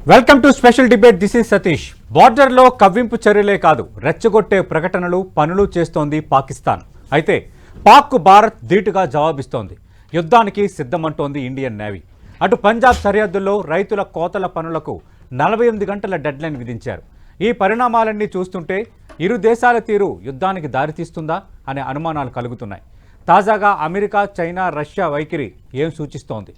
Welcome to special debate. This is Satish. బార్డర్లో కవ్వింపు చర్యలే కాదు, రెచ్చగొట్టే ప్రకటనలు పనులు చేస్తోంది పాకిస్తాన్. అయితే పాక్కు భారత్ ధీటుగా జవాబిస్తోంది. యుద్ధానికి సిద్ధమంటోంది ఇండియన్ నేవీ. అటు పంజాబ్ సరిహద్దుల్లో రైతుల కోతల పనులకు 48 గంటల డెడ్లైన్ విధించారు. ఈ పరిణామాలన్నీ చూస్తుంటే ఇరు దేశాల తీరు యుద్ధానికి దారితీస్తుందా అనే అనుమానాలు కలుగుతున్నాయి. తాజాగా అమెరికా, చైనా, రష్యా వైఖరి ఏం సూచిస్తోంది?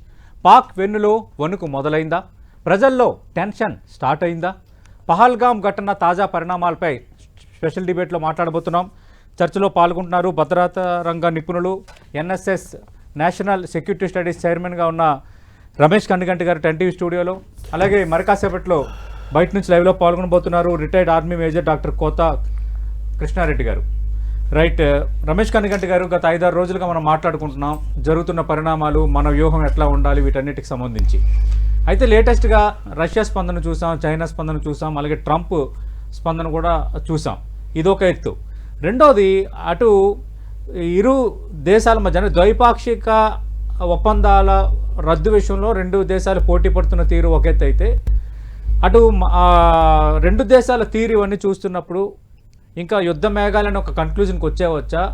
పాక్ వెన్నులో వణుకు మొదలైందా? ప్రజల్లో టెన్షన్ స్టార్ట్ అయిందా? పహల్గామ్ ఘటన తాజా పరిణామాలపై స్పెషల్ డిబేట్లో మాట్లాడబోతున్నాం. చర్చలో పాల్గొంటున్నారు భద్రతా రంగ నిపుణులు, ఎన్ఎస్ఎస్ నేషనల్ సెక్యూరిటీ స్టడీస్ చైర్మన్గా ఉన్న రమేష్ కన్నిగంటి గారు 10 టీవీ స్టూడియోలో. అలాగే మరికాసేపట్లో బయట నుంచి లైవ్లో పాల్గొనబోతున్నారు రిటైర్డ్ ఆర్మీ మేజర్ డాక్టర్ కోత కృష్ణారెడ్డి గారు. రైట్, రమేష్ కన్నిగంటి గారు, గత 5-6 రోజులుగా మనం మాట్లాడుకుంటున్నాం జరుగుతున్న పరిణామాలు, మన వ్యూహం ఎట్లా ఉండాలి వీటన్నిటికి సంబంధించి. అయితే లేటెస్ట్గా రష్యా స్పందన చూసాం, చైనా స్పందన చూసాం, అలాగే ట్రంప్ స్పందన కూడా చూసాం. ఇదొక ఎత్తు. రెండోది, అటు ఇరు దేశాల మధ్య ద్వైపాక్షిక ఒప్పందాల రద్దు విషయంలో రెండు దేశాలు పోటీ పడుతున్న తీరు ఒక ఎత్తు అయితే, అటు రెండు దేశాల తీరు ఇవన్నీ చూస్తున్నప్పుడు ఇంకా యుద్ధ మేఘాలని ఒక కన్క్లూజన్కి వచ్చేవచ్చా,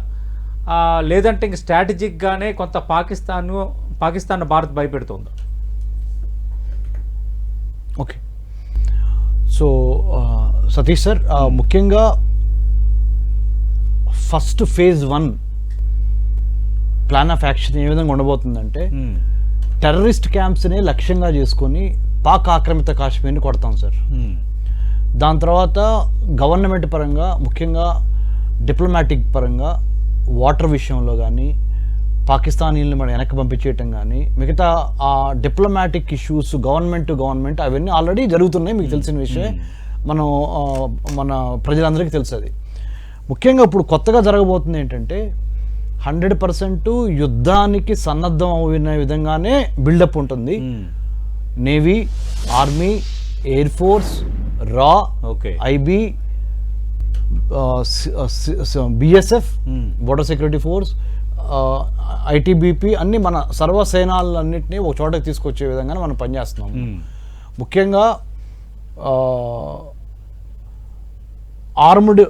లేదంటే ఇంక స్ట్రాటజిక్గానే కొంత పాకిస్తాన్ భారత్ భయపెడుతుందా? ఓకే, సో సతీష్ సార్, ముఖ్యంగా first phase 1 plan of action ఏ విధంగా ఉండబోతుందంటే, టెర్రరిస్ట్ క్యాంప్స్ని లక్ష్యంగా చేసుకొని పాక్ ఆక్రమిత కాశ్మీర్ని కొడతాం సార్. దాని తర్వాత గవర్నమెంట్ పరంగా, ముఖ్యంగా డిప్లొమాటిక్ పరంగా, వాటర్ విషయంలో కానీ పాకిస్తానీలను మనం వెనక్కి పంపించేయటం కానీ, మిగతా ఆ diplomatic issues government to government అవన్నీ ఆల్రెడీ జరుగుతున్నాయి. మీకు తెలిసిన విషయమే, మన ప్రజలందరికీ తెలుసు. అది ముఖ్యంగా ఇప్పుడు కొత్తగా జరగబోతుంది ఏంటంటే, 100% యుద్ధానికి సన్నద్ధం అయిన విధంగానే బిల్డప్ ఉంటుంది. నేవీ, ఆర్మీ, ఎయిర్ ఫోర్స్, రా, IB, BSF, border security force, ITBP అన్ని మన సర్వసేనాలన్నింటినీ ఒక చోటకి తీసుకొచ్చే విధంగానే మనం పనిచేస్తున్నాం. ముఖ్యంగా ఆర్మ్డ్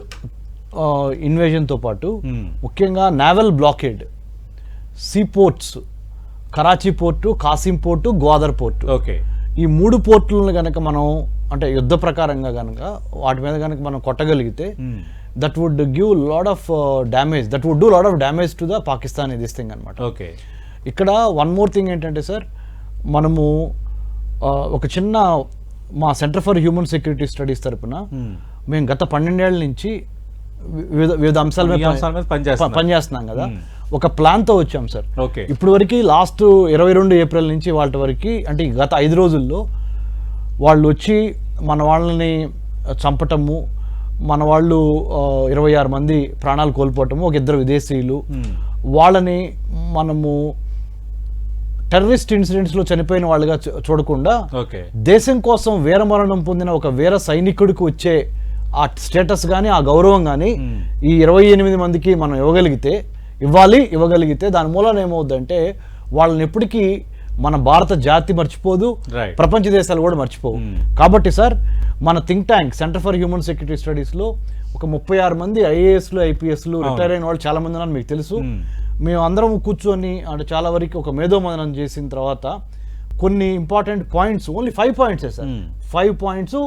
ఇన్వేజన్తో పాటు ముఖ్యంగా naval blockade, sea ports, Karachi port, Qasim port, Gwadar port, ఈ 3 పోర్టులను కనుక మనం అంటే యుద్ధ ప్రకారంగా కనుక వాటి మీద కనుక మనం కొట్టగలిగితే, that would give lot of damage, that would do lot of damage to the Pakistan in this thing అనమాట. ఇక్కడ వన్ మోర్ థింగ్ ఏంటంటే సార్, మనము ఒక చిన్న మా centre for human security studies తరపున మేము గత 12 ఏళ్ల నుంచి వివిధ అంశాల మీద పనిచేస్తున్నాం కదా. ఒక ప్లాన్తో వచ్చాం సార్. ఇప్పుడు వరకు లాస్ట్ 22 ఏప్రిల్ నుంచి వాళ్ళ వరకు, అంటే గత 5 రోజుల్లో వాళ్ళు వచ్చి మన వాళ్ళని చంపటము, మన వాళ్ళు 26 మంది ప్రాణాలు కోల్పోవటము, ఒక 2 విదేశీయులు, వాళ్ళని మనము టెర్రరిస్ట్ ఇన్సిడెంట్స్లో చనిపోయిన వాళ్ళుగా చూడకుండా దేశం కోసం వీరమరణం పొందిన ఒక వీర సైనికుడికి వచ్చే ఆ స్టేటస్ కానీ ఆ గౌరవం కానీ ఈ 28 మందికి మనం ఇవ్వగలిగితే దాని మూలన ఏమవుద్దంటే, వాళ్ళని ఎప్పటికీ మన భారత జాతి మర్చిపోదు, ప్రపంచ దేశాలు కూడా మర్చిపోవు. కాబట్టి సార్, మన think tank centre for human security స్టడీస్లో ఒక 36 మంది ఐఏఎస్లు, ఐపీఎస్లు, రిటైర్ అయిన వాళ్ళు చాలా మంది ఉన్నారు, మీకు తెలుసు. మేము అందరం కూర్చొని అంటే చాలా వరకు ఒక మేధోమదనం చేసిన తర్వాత కొన్ని ఇంపార్టెంట్ పాయింట్స్, ఓన్లీ 5 పాయింట్సే సార్, 5 పాయింట్స్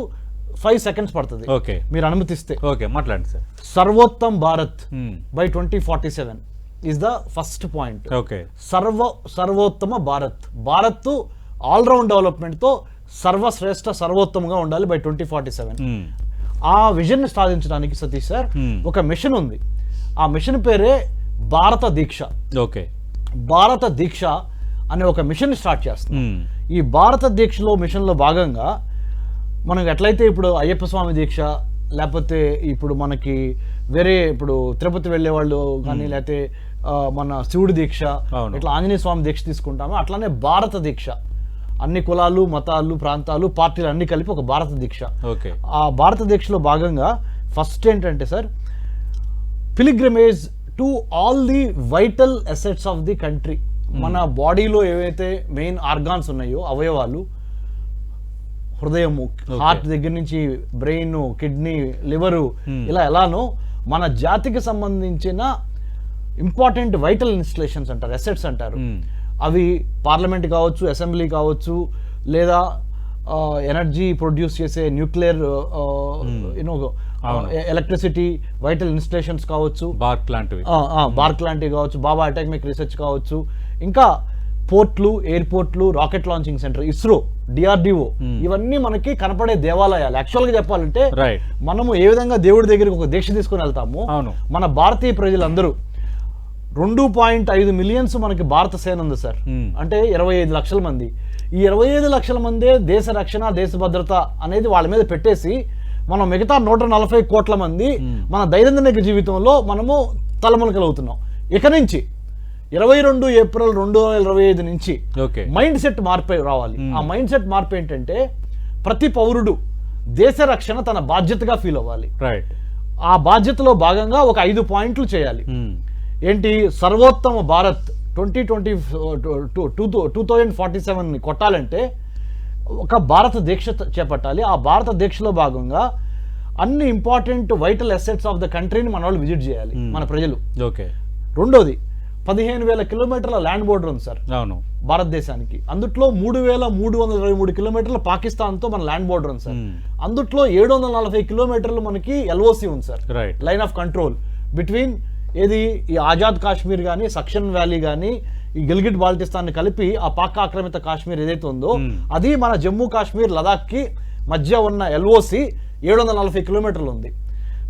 5 సెకండ్స్ పడుతుంది మీరు అనుమతిస్తే. మాట్లాడండి సార్. సర్వోత్తమ్ Bharat by 2047 is the first point. సర్వోత్తమ భారత్ ఆల్రౌండ్ డెవలప్మెంట్తో సర్వశ్రేష్ఠ సర్వోత్తమంగా ఉండాలి బై 2047. ఆ విజన్ సాధించడానికి సతీష్ సార్ ఒక మిషన్ ఉంది. ఆ మిషన్ పేరే భారత దీక్ష. భారత దీక్ష అనే ఒక మిషన్ స్టార్ట్ చేస్తున్నాం. ఈ భారత దీక్షలో మిషన్లో భాగంగా మనకు ఎట్లయితే ఇప్పుడు అయ్యప్ప స్వామి దీక్ష, లేకపోతే ఇప్పుడు మనకి వేరే ఇప్పుడు తిరుపతి వెళ్ళే వాళ్ళు కానీ, లేకపోతే మన శివుడి దీక్ష, ఇట్లా ఆంజనేయ స్వామి దీక్ష తీసుకుంటాము, అట్లానే భారత దీక్ష అన్ని కులాలు, మతాలు, ప్రాంతాలు, పార్టీలు అన్ని కలిపి ఒక భారత దీక్ష. ఆ భారత దీక్షలో భాగంగా ఫస్ట్ ఏంటంటే sir, pilgrimage to all the vital assets of the country. మన బాడీలో ఏవైతే మెయిన్ ఆర్గాన్స్ ఉన్నాయో, అవయవాలు, హృదయము, హార్ట్ దగ్గర నుంచి బ్రెయిన్, కిడ్నీ, లివరు, ఇలా ఎలానో మన జాతికి సంబంధించిన ఇంపార్టెంట్ వైటల్ ఇన్స్టలేషన్స్ అంటారు, అసెట్స్ అంటారు. అవి పార్లమెంట్ కావచ్చు, అసెంబ్లీ కావచ్చు, లేదా ఎనర్జీ ప్రొడ్యూస్ చేసే న్యూక్లియర్ ఎలక్ట్రిసిటీ వైటల్ ఇన్స్టలేషన్స్ కావచ్చు, బార్క్ లాంటివి కావచ్చు, బాబా అటామిక్ రీసెర్చ్ కావచ్చు, ఇంకా పోర్ట్లు, ఎయిర్పోర్ట్లు, rocket launching centre, ISRO, DRDO, ఇవన్నీ మనకి కనపడే దేవాలయాలు. యాక్చువల్ గా చెప్పాలంటే మనము ఏ విధంగా దేవుడి దగ్గరికి ఒక దీక్ష తీసుకుని వెళ్తాము, మన భారతీయ ప్రజలందరూ 2.5 మిలియన్స్ మనకి భారత సేన ఉంది సార్. అంటే 25 లక్షల మంది. ఈ 25 లక్షల మందే దేశ రక్షణ, దేశ భద్రత అనేది వాళ్ళ మీద పెట్టేసి మనం మిగతా 140 కోట్ల మంది మన దైనందిన జీవితంలో మనము తలమునకలవుతున్నాం. ఇక నుంచి 22 ఏప్రిల్ 2025 నుంచి మైండ్ సెట్ మార్పు రావాలి. ఆ మైండ్ సెట్ మార్పు ఏంటంటే ప్రతి పౌరుడు దేశ రక్షణ తన బాధ్యతగా ఫీల్ అవ్వాలి. ఆ బాధ్యతలో భాగంగా ఒక 5 పాయింట్లు చేయాలి. ఏంటి? సర్వోత్తమ భారత్ 2047 కొట్టాలంటే ఒక భారత దీక్ష చేపట్టాలి. ఆ భారత దీక్షలో భాగంగా అన్ని important vital assets of the కంట్రీని మన వాళ్ళు విజిట్ చేయాలి, మన ప్రజలు. రెండోది 15,000 కిలోమీటర్ల ల్యాండ్ బోర్డర్ ఉంది సార్ భారతదేశానికి. అందుట్లో 3,323 కిలోమీటర్ల పాకిస్తాన్తో మన ల్యాండ్ బోర్డర్ ఉంది సార్. అందుట్లో 740 కిలోమీటర్లు మనకి ఎల్ఓసి ఉంది sir, line of control between ఏది ఈ ఆజాద్ కాశ్మీర్ కానీ, సక్షన్ వ్యాలీ కానీ, ఈ గిల్గిట్ బాల్టిస్తాన్ కలిపి ఆ పాక్ ఆక్రమిత కాశ్మీర్ ఏదైతే ఉందో అది మన జమ్మూ కాశ్మీర్, లదాఖ్ కి మధ్య ఉన్న ఎల్ఓసి 740 కిలోమీటర్లు ఉంది.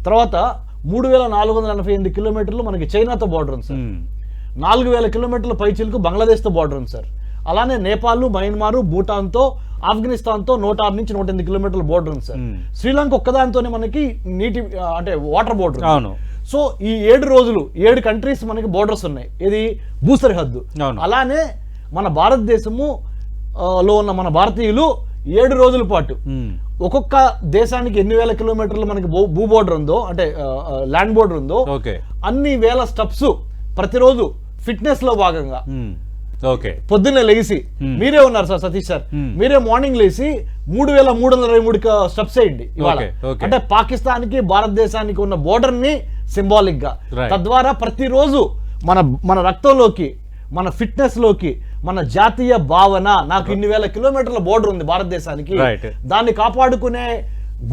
తర్వాత 3,488 కిలోమీటర్లు మనకి చైనాతో బార్డర్ ఉంది సార్. 4,000 కిలోమీటర్ల పైచిలకు బంగ్లాదేశ్తో బార్డర్ ఉంది సార్. అలానే నేపాల్, మయన్మార్, భూటాన్తో, ఆఫ్ఘనిస్తాన్తో 106 నుంచి 108 కిలోమీటర్ల బోర్డర్ ఉంది సార్. శ్రీలంక ఒక్కదానితోనే మనకి నీటి అంటే వాటర్ బోర్డర్. సో ఈ 7 రోజులు 7 కంట్రీస్ మనకి బోర్డర్స్ ఉన్నాయి. ఇది భూ సరిహద్దు. అలానే మన భారతదేశము లో ఉన్న మన భారతీయులు 7 రోజుల పాటు ఒక్కొక్క దేశానికి ఎన్ని వేల కిలోమీటర్లు మనకి భూ బోర్డర్ ఉందో, అంటే ల్యాండ్ బోర్డర్ ఉందో, అన్ని వేల స్టెప్స్ ప్రతిరోజు ఫిట్నెస్ లో భాగంగా పొద్దున్నే లేచి, మీరే ఉన్నారు సార్ సతీష్ సార్, మీరే మార్నింగ్ లేచి 3,323 స్టెప్స్ వేయండి ఇవాళ. అంటే పాకిస్తాన్ కి భారతదేశానికి ఉన్న బోర్డర్ ని సింబాలిక్ గా, తద్వారా ప్రతిరోజు మన రక్తంలోకి, మన ఫిట్నెస్ లోకి, మన జాతీయ భావన, నాకు ఇన్ని వేల కిలోమీటర్ల బోర్డర్ ఉంది భారతదేశానికి, దాన్ని కాపాడుకునే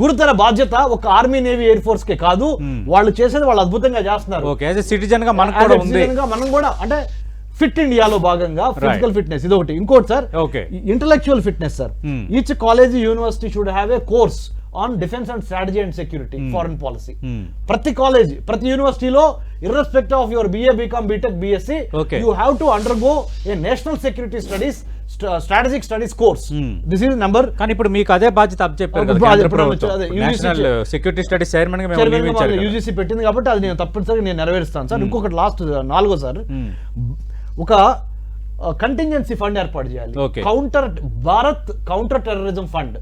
గురుతర బాధ్యత ఒక ఆర్మీ, నేవీ, ఎయిర్ ఫోర్స్ కే కాదు. వాళ్ళు చేసేది వాళ్ళు అద్భుతంగా చేస్తున్నారు. సిటిజన్ గా మనం కూడా అంటే ఫిట్ ఇండియాలో భాగంగా ఫిజికల్ ఫిట్నెస్ ఇది ఒకటి. ఇంకోటి sir intellectual fitness sir. Each college, university should have a course on defence and strategy and security, foreign policy. ప్రతి కాలేజ్, ప్రతి యూనివర్సిటీలో irrespective of your BA, BCom, BTech, BSc, you have to undergo a national security studies, strategic studies course. This is number. కానీ ఇప్పుడు మీకు అదే బాధ్యత అప్పచెప్పారు national security studies chairman గా UGC పెట్టింది కాబట్టి అది నేను తప్పనిసరిగా నేను నెరవేరుస్తాను సార్. ఇంకొకటి లాస్ట్ 4వ సార్, ఒక కంటింజెన్సీ ఫండ్ ఏర్పాటు చేయాలి. Bharat counter terrorism fund.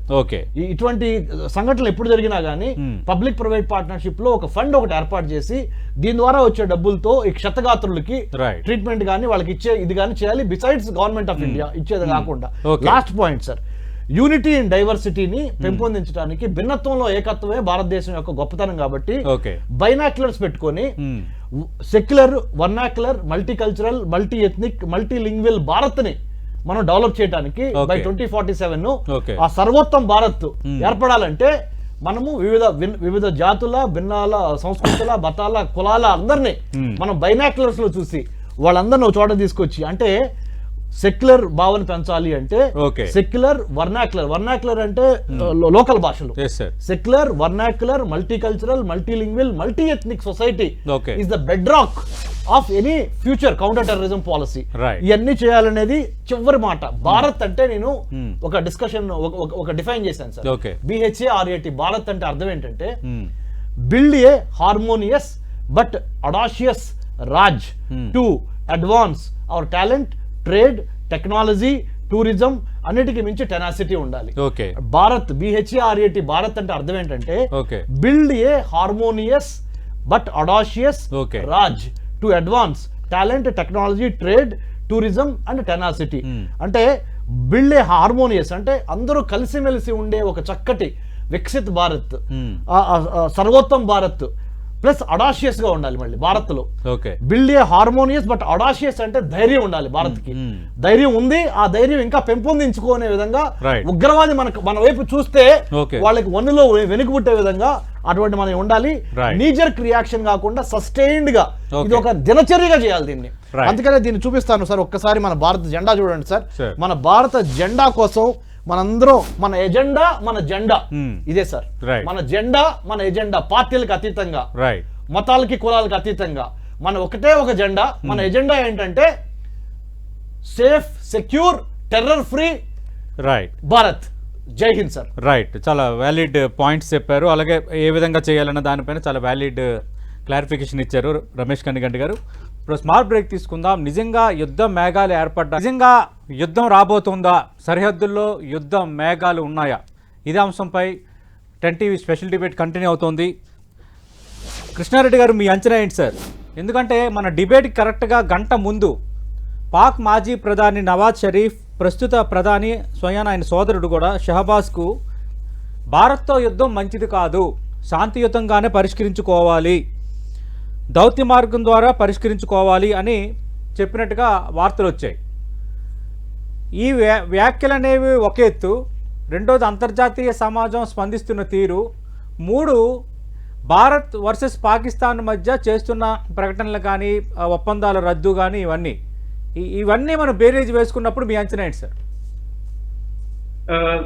ఇటువంటి సంఘటనలు ఎప్పుడు జరిగినా గానీ పబ్లిక్ ప్రైవేట్ పార్ట్నర్షిప్ లో ఒక ఫండ్ ఒకటి ఏర్పాటు చేసి దీని ద్వారా వచ్చే డబ్బులతో ఈ క్షతగాత్రులకి ట్రీట్మెంట్ గానీ వాళ్ళకి ఇచ్చే ఇది గానీ చేయాలి. బిసైడ్స్ గవర్నమెంట్ ఆఫ్ ఇండియా ఇచ్చేది కాకుండా. Last point sir, unity and డైవర్సిటీని పెంపొందించడానికి, భిన్నత్వంలో ఏకత్వమే భారతదేశం యొక్క గొప్పతనం కాబట్టి బైనాక్యులర్స్ పెట్టుకొని secular, vernacular, multicultural, multi ethnic, multilingual Bharat ని మనం డెవలప్ చేయడానికి బై 2047 ఆ సర్వోత్తమ భారత్ ఏర్పడాలంటే మనము వివిధ జాతుల, భిన్నాల, సంస్కృతుల, మతాల, కులాల అందరినీ మనం బైనాక్యులర్స్ లో చూసి వాళ్ళందరినీ ఒక చోట తీసుకొచ్చి, అంటే సెక్యులర్ భావన పెంచాలి అంటే సెక్యులర్, వర్నాక్యులర్ అంటే లోకల్ భాషలు, secular, vernacular, multicultural, multilingual, multi ethnic society is the bed rock of any future counter terrorism policy. ఇవన్నీ చేయాలనేది చివరి మాట. భారత్ అంటే నేను ఒక డిస్కషన్, ఒక డిఫైన్ చేశాను సార్, BHARAT. భారత్ అంటే అర్థం ఏంటంటే build a harmonious but audacious Raj to advance hour talent, trade, technology, tourism, అన్నిటికీ మించి టెనాసిటీ ఉండాలి. భారత్, BHARAT, భారత్ అంటే అర్థం ఏంటంటే build a harmonious but audacious Raj to advance talent, technology, trade, tourism and tenacity. అంటే బిల్డ్ ఏ హార్మోనియస్ అంటే అందరూ కలిసిమెలిసి ఉండే ఒక చక్కటి వికసిత్ భారత్, సర్వోత్తమ్ భారత్ ప్లస్ అడాషియస్ గా ఉండాలి మళ్ళీ భారత్ లో. Build a harmonious but audacious అంటే ధైర్యం ఉండాలి భారత్ కి. ధైర్యం ఉంది, ఆ ధైర్యం ఇంకా పెంపొందించుకునే విధంగా ఉగ్రవాది మన వైపు చూస్తే వాళ్ళకి వన్నులో వెనుకబుట్టే విధంగా అటువంటి మనం ఉండాలి. నీజర్క్ రియాక్షన్ కాకుండా సస్టైన్డ్ గా ఇది ఒక దినచర్యగా చేయాలి దీన్ని. అందుకనే దీన్ని చూపిస్తాను సార్. ఒక్కసారి మన భారత జెండా చూడండి సార్. మన భారత జెండా కోసం మనందరం మన ఎజెండా మన జెండా ఇదే సార్. మన జెండా మన ఎజెండా పార్టీలకు అతీతంగా, మతాలకి కులాలకు అతీతంగా మన ఒకటే ఒక జెండా. మన ఎజెండా ఏంటంటే safe, secure, terror free Bharat. జై హింద్ సార్. రైట్, చాలా వ్యాలిడ్ పాయింట్స్ చెప్పారు. అలాగే ఏ విధంగా చేయాలన్న దానిపైన చాలా వ్యాలిడ్ క్లారిఫికేషన్ ఇచ్చారు రమేష్ కన్నిగంటి గారు. ఇప్పుడు స్మాల్ బ్రేక్ తీసుకుందాం. నిజంగా యుద్ధ మేఘాలు ఏర్పడ్డా, నిజంగా యుద్ధం రాబోతుందా, సరిహద్దుల్లో యుద్ధ మేఘాలు ఉన్నాయా, ఇదే అంశంపై 10 టీవీ స్పెషల్ డిబేట్ కంటిన్యూ అవుతోంది. కృష్ణారెడ్డి గారు మీ అంచనా ఏంటి సార్? ఎందుకంటే మన డిబేట్కి కరెక్ట్గా గంట ముందు పాక్ మాజీ ప్రధాని నవాజ్ షరీఫ్, ప్రస్తుత ప్రధాని స్వయాన ఆయన సోదరుడు కూడా షహబాజ్కు భారత్తో యుద్ధం మంచిది కాదు, శాంతియుతంగానే పరిష్కరించుకోవాలి, దౌత్య మార్గం ద్వారా పరిష్కరించుకోవాలి అని చెప్పినట్టుగా వార్తలు వచ్చాయి. ఈ వ్యాఖ్యలు అనేవి ఒక ఎత్తు, రెండోది అంతర్జాతీయ సమాజం స్పందిస్తున్న తీరు, 3 భారత్ వర్సెస్ పాకిస్తాన్ మధ్య చేస్తున్న ప్రకటనలు కానీ ఒప్పందాల రద్దు కానీ ఇవన్నీ మనం బేరేజ్ వేసుకున్నప్పుడు మీ అంచనా ఏంటి సార్?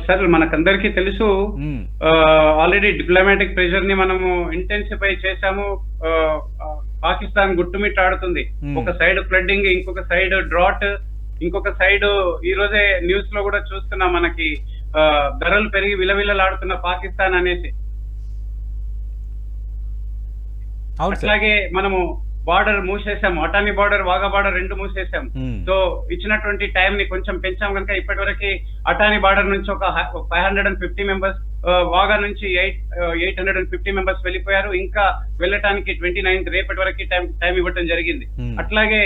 సార్ మనకందరికీ తెలుసు, ఆల్రెడీ డిప్లొమాటిక్ ప్రెషర్ ని మనము ఇంటెన్సిఫై చేశాము. పాకిస్తాన్ గుట్టుమిట్టాడుతుంది. ఒక సైడ్ ఫ్లడ్డింగ్, ఇంకొక సైడ్ డ్రాట్, ఇంకొక సైడ్ ఈ రోజే న్యూస్ లో కూడా చూస్తున్నాం మనకి ధరలు పెరిగి విలవిలలాడుతున్న పాకిస్తాన్ అనేసి. అట్లాగే మనము బార్డర్ మూసేసాము, అటానీ బార్డర్, వాగా బార్డర్ 2 మూసేసాం. సో ఇచ్చినటువంటి టైం ని కొంచెం పెంచాం కనుక ఇప్పటి వరకు అటానీ బార్డర్ నుంచి ఒక 550 మెంబర్స్, వాగా నుంచి 850 మెంబర్స్ వెళ్ళిపోయారు. ఇంకా వెళ్ళటానికి 29th రేపటి వరకు టైం ఇవ్వటం జరిగింది. అట్లాగే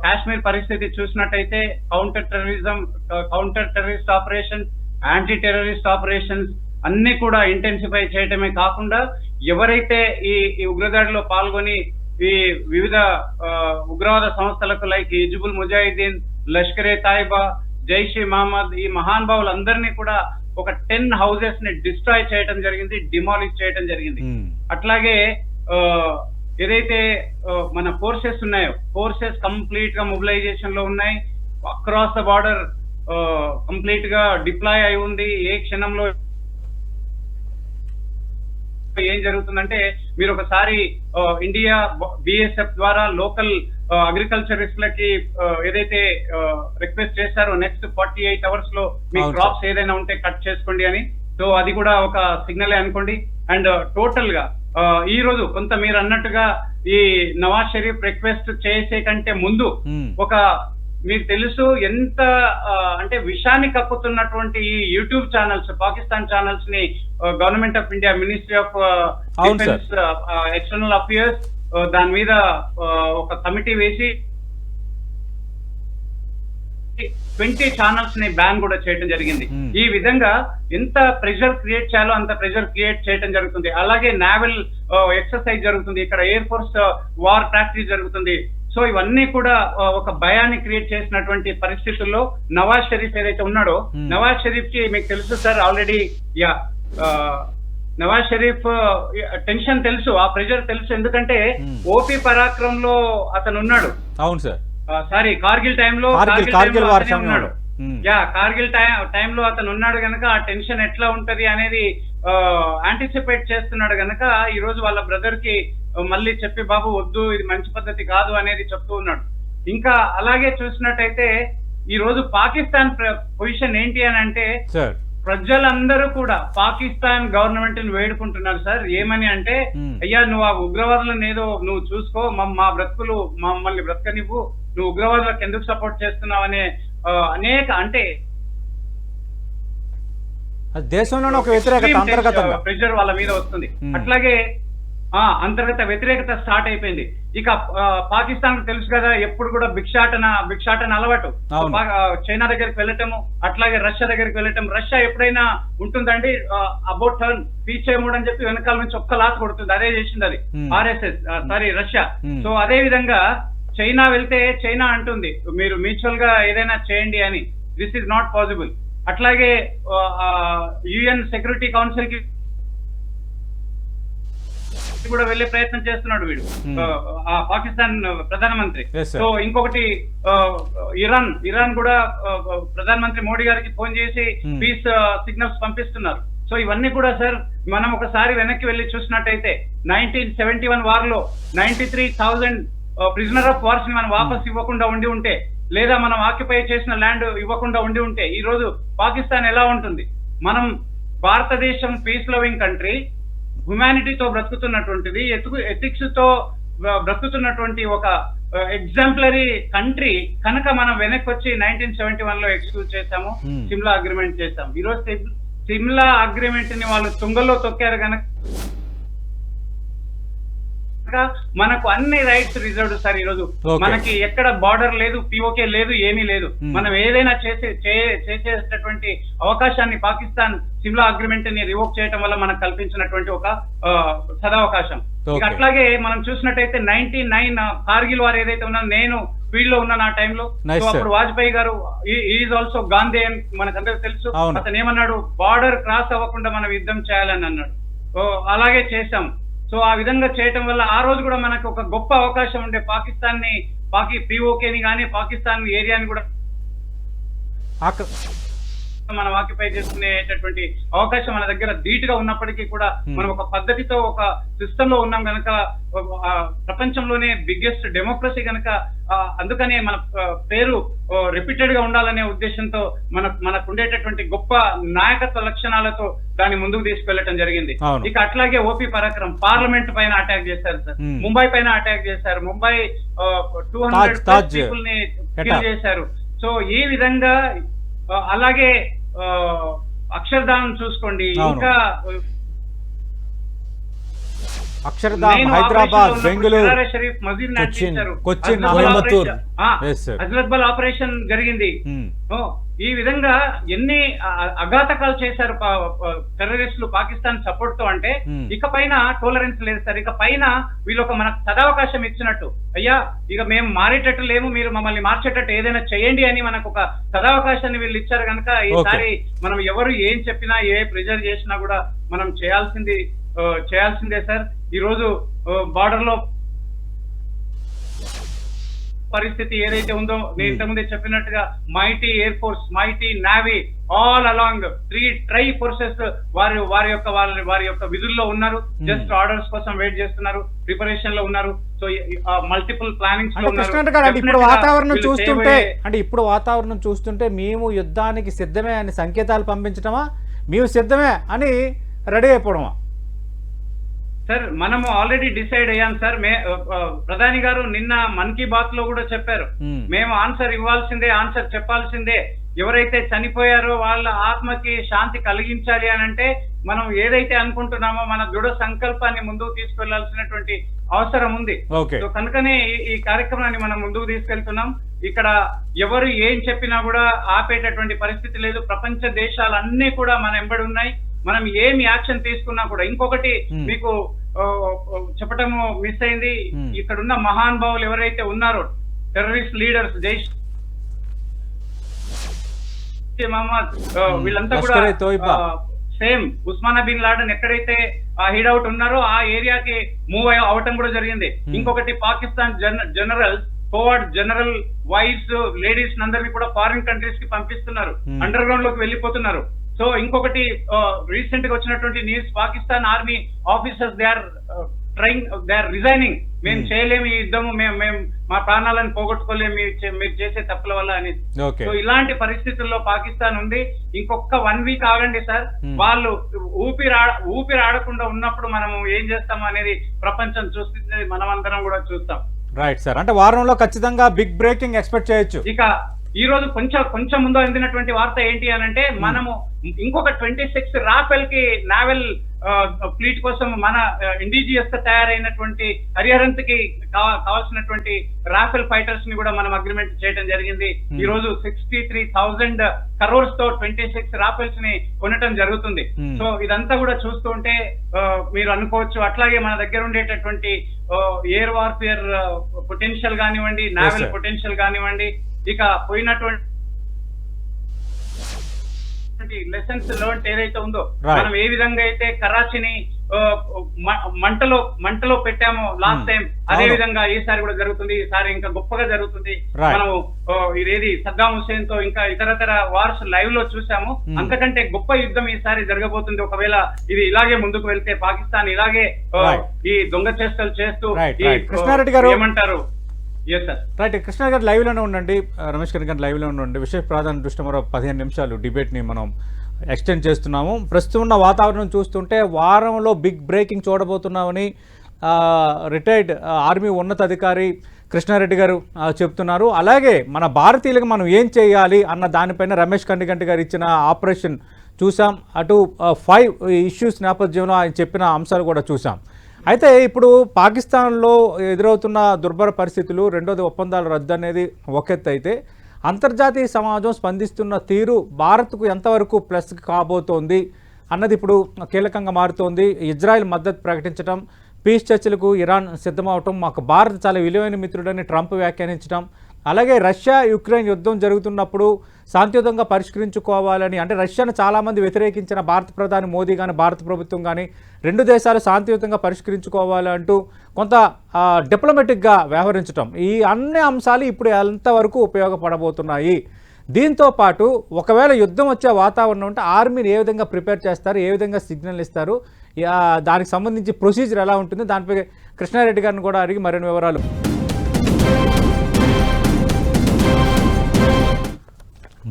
కాశ్మీర్ పరిస్థితి చూసినట్టయితే counter terrorist operations, anti terrorist operations అన్ని కూడా ఇంటెన్సిఫై చేయటమే కాకుండా ఎవరైతే ఈ ఉగ్రదాడిలో పాల్గొని ఈ వివిధ ఉగ్రవాద సంస్థలకు లైక్ హిజ్బుల్ ముజాహిదీన్, లష్కరే తాయిబా, జైష్-ఇ మహమ్మద్, ఈ మహానుభావులందరినీ కూడా ఒక 10 హౌసెస్ ని డిస్ట్రాయ్ చేయడం జరిగింది, డిమాలిష్ చేయడం జరిగింది. అట్లాగే ఏదైతే మన ఫోర్సెస్ ఉన్నాయో, ఫోర్సెస్ కంప్లీట్ గా మొబిలైజేషన్ లో ఉన్నాయి. అక్రాస్ ద బార్డర్ కంప్లీట్ గా డిప్లాయ్ అయి ఉంది. ఏ క్షణంలో ఏం జరుగుతుందంటే మీరు ఒకసారి ఇండియా బిఎస్ఎఫ్ ద్వారా లోకల్ అగ్రికల్చరిస్టులకి ఏదైతే రిక్వెస్ట్ చేశారో నెక్స్ట్ 48 hours లో మీ క్రాప్స్ ఏదైనా ఉంటే కట్ చేసుకోండి అని, సో అది కూడా ఒక సిగ్నలే అనుకోండి. అండ్ టోటల్ గా ఈ రోజు కొంత మీరు అన్నట్టుగా ఈ నవాజ్ షరీఫ్ రిక్వెస్ట్ చేసే కంటే ముందు ఒక మీకు తెలుసు ఎంత అంటే విషాన్ని కక్కుతున్నటువంటి ఈ యూట్యూబ్ ఛానల్స్, పాకిస్తాన్ ఛానల్స్ ని government of India, ministry of defence, external affairs దాని మీద ఒక కమిటీ వేసి 20 ఛానల్స్ ని బ్యాన్ కూడా చేయడం జరిగింది. ఈ విధంగా ఎంత ప్రెషర్ క్రియేట్ చేయాలో అంత ప్రెషర్ క్రియేట్ చేయడం జరుగుతుంది. అలాగే నావల్ ఎక్సర్సైజ్ జరుగుతుంది, ఇక్కడ ఎయిర్ ఫోర్స్ వార్ ప్రాక్టీస్ జరుగుతుంది. సో ఇవన్నీ కూడా ఒక భయాన్ని క్రియేట్ చేసినటువంటి పరిస్థితుల్లో నవాజ్ షరీఫ్ ఏదైతే ఉన్నాడో, నవాజ్ షరీఫ్ కి మీకు తెలుసు sir already, Nawaz Sharif tension తెలుసు, ఆ ప్రెషర్ తెలుసు. ఎందుకంటే ఓపీ పరాక్రమ్ లో అతను ఉన్నాడు. అవును సార్, సారీ కార్గిల్ టైంలో ఉన్నాడు. కార్గిల్ టైంలో అతను ఉన్నాడు గనక ఆ టెన్షన్ ఎట్లా ఉంటది అనేది యాంటిసిపేట్ చేస్తున్నాడు గనక ఈ రోజు వాళ్ళ బ్రదర్ కి మళ్ళీ చెప్పి బాబు వద్దు, ఇది మంచి పద్ధతి కాదు అనేది చెప్తూ ఉన్నాడు. ఇంకా అలాగే చూసినట్టయితే ఈ రోజు పాకిస్తాన్ పొజిషన్ ఏంటి అని అంటే, ప్రజలందరూ కూడా పాకిస్తాన్ గవర్నమెంట్ ని వేడుకుంటున్నారు సార్. ఏమని అంటే, అయ్యా నువ్వు ఆ ఉగ్రవాదులను ఏదో నువ్వు చూసుకో, మా బ్రతుకులు మమ్మల్ని బ్రతకనివ్వు, నువ్వు ఉగ్రవాదులకు ఎందుకు సపోర్ట్ చేస్తున్నావు అనే అనేక అంటే దేశంలోనే ఒక వ్యతిరేకత అంతర్గతంగా ప్రెషర్ వాళ్ళ మీద వస్తుంది. అట్లాగే అంతర్గత వ్యతిరేకత స్టార్ట్ అయిపోయింది. ఇక పాకిస్తాన్ తెలుసు కదా, ఎప్పుడు కూడా భిక్షాటన అలవాటు. చైనా దగ్గరికి వెళ్ళటము, అట్లాగే రష్యా దగ్గరికి వెళ్ళటం. రష్యా ఎప్పుడైనా ఉంటుందండి అబౌట్ టర్న్ పీచే మూడ్ అని చెప్పి వెనకాల నుంచి ఒక్క లాత కొడుతుంది. అదే చేసింది అది రష్యా. సో అదే విధంగా చైనా వెళ్తే చైనా అంటుంది మీరు మ్యూచువల్ గా ఏదైనా చేయండి అని. This is not possible. అట్లాగే యుఎన్ సెక్యూరిటీ కౌన్సిల్ కి కూడా వెళ్లే ప్రయత్నం చేస్తున్నాడు వీడు, పాకిస్తాన్ ప్రధానమంత్రి. సో ఇంకొకటి ఇరాన్ కూడా ప్రధానమంత్రి మోడీ గారికి ఫోన్ చేసి పీస్ సిగ్నల్స్ పంపిస్తున్నారు. సో ఇవన్నీ కూడా సార్ మనం ఒకసారి వెనక్కి వెళ్లి చూసినట్టయితే 1971 వార్ లో 93,000 ప్రిజనర్ ఆఫ్ వార్స్ ని మనం వాపస్ ఇవ్వకుండా ఉండి ఉంటే, లేదా మనం ఆక్యుపై చేసిన ల్యాండ్ ఇవ్వకుండా ఉండి ఉంటే ఈ రోజు పాకిస్తాన్ ఎలా ఉంటుంది? మనం భారతదేశం పీస్ లవింగ్ కంట్రీ, హ్యుమానిటీతో బ్రతుకుతున్నటువంటిది, ఎథిక్స్ తో బ్రతుకుతున్నటువంటి ఒక ఎగ్జాంపులరీ కంట్రీ కనుక మనం వెనక్కి వచ్చి 1971 లో ఎక్స్క్యూజ్ చేశాము, సిమ్లా అగ్రిమెంట్ చేశాము. ఈ రోజు సిమ్లా అగ్రిమెంట్ ని వాళ్ళు తుంగల్లో తొక్కారు కనుక మనకు అన్ని రైట్స్ రిజర్వ్డ్ సార్. ఈ రోజు మనకి ఎక్కడ బార్డర్ లేదు, పిఓకే లేదు, ఏమీ లేదు. మనం ఏదైనా చేసేటటువంటి అవకాశాన్ని పాకిస్తాన్ సిమ్లా అగ్రిమెంట్ ని రివోక్ చేయడం వల్ల మనకు కల్పించినటువంటి ఒక సదవకాశం. అట్లాగే మనం చూసినట్టయితే 99 కార్గిల్ వారు ఏదైతే ఉన్నా, నేను ఫీల్డ్ లో ఉన్నాను ఆ టైంలో. సో అప్పుడు వాజ్పేయి గారు ఈజ్ ఆల్సో గాంధీ అని మనకందరికి తెలుసు. అతను ఏమన్నాడు, బార్డర్ క్రాస్ అవ్వకుండా మనం యుద్ధం చేయాలని అన్నాడు. అలాగే చేశాం. సో ఆ విధంగా చేయటం వల్ల ఆ రోజు కూడా మనకు ఒక గొప్ప అవకాశం ఉండే పిఓకేని కానీ పాకిస్తాన్ ఏరియాని కూడా మనం ఆక్యుపై చేసుకునేటటువంటి అవకాశం మన దగ్గర ధీటుగా ఉన్నప్పటికీ కూడా మనం ఒక పద్ధతితో ఒక సిస్టమ్ లో ఉన్నాం కనుక, ప్రపంచంలోనే బిగ్గెస్ట్ డెమోక్రసీ కనుక, అందుకనే మన పేరు రిపీటెడ్ గా ఉండాలనే ఉద్దేశంతో మనకు ఉండేటటువంటి గొప్ప నాయకత్వ లక్షణాలతో దాన్ని ముందుకు తీసుకెళ్లడం జరిగింది. ఇక అట్లాగే ఓపీ పరాక్రమ్ పార్లమెంట్ పైన అటాక్ చేశారు సార్, ముంబై పైన అటాక్ చేశారు, ముంబై 200 పీపుల్ ని కిల్ చేశారు. సో ఈ విధంగా అలాగే అక్షర్ధామ్ చూసుకోండి, ఇంకా అక్షర్ధామ్, హైదరాబాద్, బెంగళూరు, షరీఫ్, మజీద్ కొచ్చిన్, అజ్లత్బల్ ఆపరేషన్ జరిగింది. ఈ విధంగా ఎన్ని అఘాతకాలు చేశారు టెర్రరిస్టులు పాకిస్తాన్ సపోర్ట్ తో. అంటే ఇక పైన టోలరెన్స్ లేదు సార్. ఇక పైన వీళ్ళొక మనకు సదావకాశం ఇచ్చినట్టు, అయ్యా ఇక మేము మారేటట్టు లేము, మీరు మమ్మల్ని మార్చేటట్టు ఏదైనా చేయండి అని మనకు ఒక సదావకాశాన్ని వీళ్ళు ఇచ్చారు కనుక ఈసారి మనం ఎవరు ఏం చెప్పినా, ఏ ప్రెజర్ చేసినా కూడా మనం చేయాల్సిందే సార్. ఈ రోజు బార్డర్ లో పరిస్థితి ఏదైతే ఉందో, నేను ఇంతకుముందే చెప్పినట్టుగా mighty air force, mighty navy, all along 3 try forces వారి యొక్క విధుల్లో ఉన్నారు. జస్ట్ ఆర్డర్స్ కోసం వెయిట్ చేస్తున్నారు, ప్రిపరేషన్ లో ఉన్నారు. సో మల్టిపుల్ ప్లానింగ్స్ లో ఉన్నారు. ఇప్పుడు వాతావరణం చూస్తుంటే మేము యుద్ధానికి సిద్ధమే అని సంకేతాలు పంపించడమా, మేము సిద్ధమే అని రెడీ అయిపోవడమా? సార్ మనము ఆల్రెడీ డిసైడ్ అయ్యాం సార్. ప్రధాని గారు నిన్న మన్ కీ బాత్ లో కూడా చెప్పారు, మేము ఆన్సర్ ఇవ్వాల్సిందే, ఆన్సర్ చెప్పాల్సిందే. ఎవరైతే చనిపోయారో వాళ్ళ ఆత్మకి శాంతి కలిగించాలి అని అంటే మనం ఏదైతే అనుకుంటున్నామో మన దృఢ సంకల్పాన్ని ముందుకు తీసుకెళ్లాల్సినటువంటి అవసరం ఉంది. సో కనుకనే ఈ కార్యక్రమాన్ని మనం ముందుకు తీసుకెళ్తున్నాం. ఇక్కడ ఎవరు ఏం చెప్పినా కూడా ఆపేటటువంటి పరిస్థితి లేదు. ప్రపంచ దేశాలన్నీ కూడా మన వెంబడి ఉన్నాయి. మనం ఏమి యాక్షన్ తీసుకున్నా కూడా. ఇంకొకటి మీకు చెప్పటము మిస్ అయింది, ఇక్కడ ఉన్న మహానుభావులు ఎవరైతే ఉన్నారో టెర్రరిస్ట్ లీడర్స్, జైష్ మహమ్మద్, వీళ్ళంతా కూడా సేమ్ ఉస్మానా బిన్ లాడెన్ ఎక్కడైతే హిడౌట్ ఉన్నారో ఆ ఏరియాకి మూవ్ అవటం కూడా జరిగింది. ఇంకొకటి పాకిస్తాన్ జనరల్ వైఫ్స్, లేడీస్ అందరినీ కూడా ఫారిన్ కంట్రీస్ కి పంపిస్తున్నారు, అండర్ గ్రౌండ్ లోకి వెళ్ళిపోతున్నారు. సో ఇంకొకటి రీసెంట్ గా వచ్చినటువంటి news, Pakistan army officers they are resigning. మేము చేయలేము ఈ యుద్ధము, మేము మా ప్రాణాలను పోగొట్టుకోలేము మీరు చేసే తప్పుల వల్ల అని. సో ఇలాంటి పరిస్థితుల్లో పాకిస్తాన్ ఉంది. ఇంకొక 1 వీక్ ఆగండి సార్, వాళ్ళు ఊపిరి ఆడకుండా ఉన్నప్పుడు మనం ఏం చేస్తాము అనేది ప్రపంచం చూస్తుంది, మనమందరం కూడా చూస్తాం. రైట్ సార్, అంటే వారంలో ఖచ్చితంగా బిగ్ బ్రేకింగ్ ఎక్స్పెక్ట్ చేయొచ్చు. ఇక ఈ రోజు కొంచెం ముందు అందినటువంటి వార్త ఏంటి అని అంటే, మనము ఇంకొక 26 రాఫెల్ కి నావెల్ ఫ్లీట్ కోసం మన ఇండిజియస్ గా తయారైనటువంటి హరిహరంత్ కి కావాల్సినటువంటి రాఫెల్ ఫైటర్స్ ని కూడా మనం అగ్రిమెంట్ చేయడం జరిగింది. ఈ రోజు 63,000 crores తో 26 రాఫెల్స్ ని కొనటం జరుగుతుంది. సో ఇదంతా కూడా చూస్తూ ఉంటే మీరు అనుకోవచ్చు, అట్లాగే మన దగ్గర ఉండేటటువంటి ఎయిర్ వార్ఫేర్ పొటెన్షియల్ కానివ్వండి, నావల్ పొటెన్షియల్ కానివ్వండి, ఇక పోయినటువంటి లెసన్స్ లెర్న్ ఏదైతే ఉందో, మనం ఏ విధంగా అయితే కరాచీని మంటలో పెట్టామో లాస్ట్ టైం, అదే విధంగా ఈసారి కూడా జరుగుతుంది. ఈసారి ఇంకా గొప్పగా జరుగుతుంది. మనం ఇదేది సద్దాం హుసేన్ తో ఇంకా ఇతరతర వార్స్ లైవ్ లో చూసాము. అంతకంటే గొప్ప యుద్ధం ఈసారి జరగబోతుంది. ఒకవేళ ఇది ఇలాగే ముందుకు వెళ్తే, పాకిస్తాన్ ఇలాగే ఈ దొంగ చేష్టలు చేస్తూ కృష్ణారెడ్డి గారు ఏమంటారు? రైట్, కృష్ణ గారు లైవ్ లోనే ఉండండి, రమేష్ గారి గారు లైవ్ లో ఉండండి. విశేష ప్రాధాన్యత దృష్ట్యా మరో 15 నిమిషాలు డిబేట్ ని మనం ఎక్స్టెండ్ చేస్తున్నాము. ప్రస్తుతం ఉన్న వాతావరణం చూస్తుంటే వారంలో బిగ్ బ్రేకింగ్ చూడబోతున్నామని రిటైర్డ్ ఆర్మీ ఉన్నతాధికారి కృష్ణారెడ్డి గారు చెప్తున్నారు. అలాగే మన భారతీయులకు మనం ఏం చేయాలి అన్న దానిపైన రమేష్ కండిగంటి గారు ఇచ్చిన ఆపరేషన్ చూసాం. అటు 5 ఇష్యూస్ నేపథ్యంలో ఆయన చెప్పిన అంశాలు కూడా చూసాం. అయితే ఇప్పుడు పాకిస్తాన్లో ఎదురవుతున్న దుర్భర పరిస్థితులు, రెండోది ఒప్పందాల రద్దు అనేది ఒక ఎత్తు అయితే, అంతర్జాతీయ సమాజం స్పందిస్తున్న తీరు భారత్కు ఎంతవరకు ప్లస్ కాబోతోంది అన్నది ఇప్పుడు కీలకంగా మారుతోంది. ఇజ్రాయెల్ మద్దతు ప్రకటించడం, పీస్ చర్చలకు ఇరాన్ సిద్ధమవటం, మాకు భారత్ చాలా విలువైన మిత్రుడని ట్రంప్ వ్యాఖ్యానించడం, అలాగే రష్యా యుక్రెయిన్ యుద్ధం జరుగుతున్నప్పుడు శాంతియుతంగా పరిష్కరించుకోవాలని, అంటే రష్యాను చాలామంది వ్యతిరేకించిన భారత ప్రధాని మోదీ కానీ భారత ప్రభుత్వం కానీ రెండు దేశాలు శాంతియుతంగా పరిష్కరించుకోవాలంటూ కొంత డిప్లొమాటిక్గా వ్యవహరించడం, ఈ అన్ని అంశాలు ఇప్పుడు ఎంతవరకు ఉపయోగపడబోతున్నాయి? దీంతో పాటు ఒకవేళ యుద్ధం వచ్చే వాతావరణం ఉంటే ఆర్మీని ఏ విధంగా ప్రిపేర్ చేస్తారు, ఏ విధంగా సిగ్నల్ ఇస్తారు, దానికి సంబంధించి ప్రొసీజర్ ఎలా ఉంటుంది, దానిపై కృష్ణారెడ్డి గారిని కూడా అడిగి మరిన్ని వివరాలు.